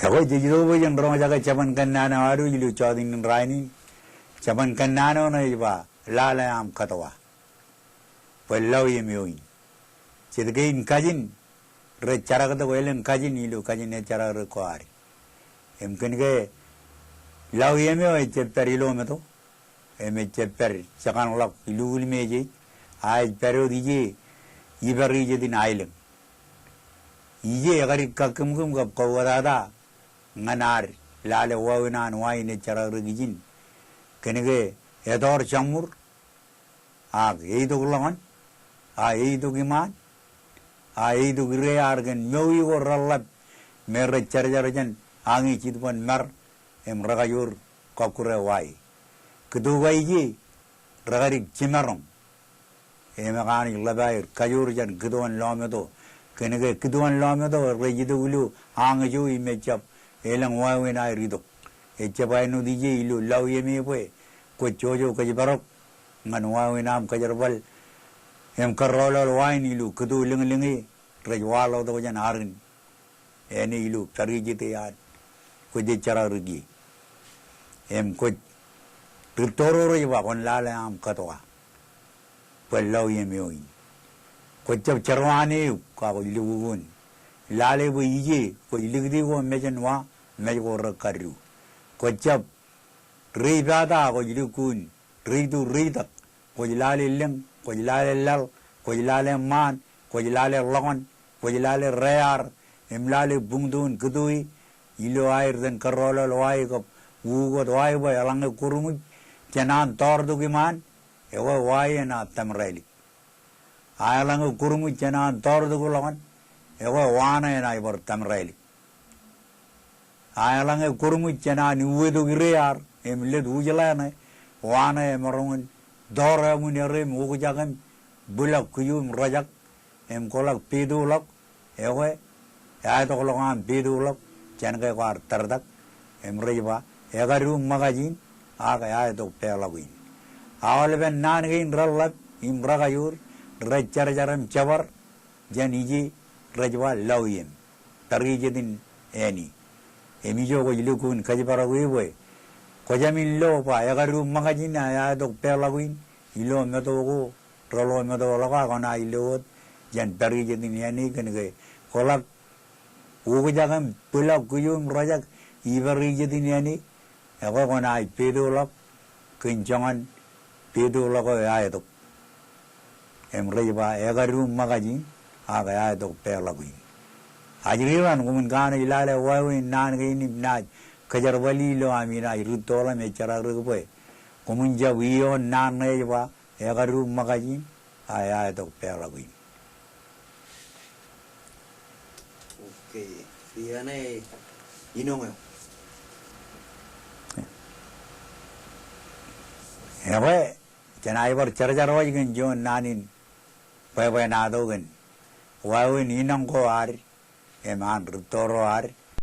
Ako jido bo jan rong jaga caban kannana waru jilu chodin raini caban kannano na iba lale am Kōtwa pelau yemioi cedgein kajin re cara kata koelen kajin ilu kajin e cara re koari emken ke lau yemioi cepper ilo meto eme cepper cakan lak ilu Mejit ai pero dije ibari jedin ailen ije agari kakum kap kawada nganar lale wawinan waine cara regijin kenege edor chamur eidu ulangan eidu giman eidu gire argen nyowi gorallap mere charjarjan angi chidpan mer em ragayur kokure wai kedu waiji ragari chimarom emagani labair kayur jan keduan lomedo kenege keduan lomedo rejidu ulu angju imechap elang wawina rido echapai no dije ilu lau yemi pue ko chojo kajibarok ngan wawina am kajarbal em karrolo wain ilu kedu lingi rejwalo do jan arin eni ilu tarijite ya ko je cara rugi em ko tutoro rewa kon lale am Kōtwa pelau yemi oi ko chap charwane ka ko ilugun lale bo ije ko iligdi ko mejanwa mejgo rakaru ko chap ribada ko ilukun ridu ridak ko lale leng ko lale lal ko lale man ko lale longon ko lale rear emlale bungdun kudui ilo air den karolo loai ko ugo doai bo alang kurumu kenan tordu giman ewa wai na tamreli alang kurumu kenan tordu longon ewa wana na ibor tamreli ayalange kurumu chena ni wedo girear emle dujelane wana emarungun dora munere mugu jagam bulak kuyum rajak em kolak pedulak ewe ya to kolongan pedulak chenga kwar tardak em reba egaru magajin aga ya to pelawin awal ben nan gein rallak imragayur rechar jaram chabar janiji rajwa lawiem tarigedin eni emijo ko ilukun kajipara wewe ko jamin lo pa yagaru magajin ya dok pelawin ilo meto ko rolo meto laga kona ilo jan tarigedin eni kenege kolak ugo jagam pulak kuyum rajak ibarigedin eni ego kona pedulak kenjangan pedulak ko ya dok emreba yagaru magajin aga ya dok pelawin ajriwan kumun kana ilale wawin nan gini na kajarbali lo amina irutola me cara rugbe kumun jawiyo nan ne ba egaru magajin aya to pelagui okay diane inong ewe janai bar charjarwa jigen jon nanin bye na dogen wawin inong ko ar eman rutoro ar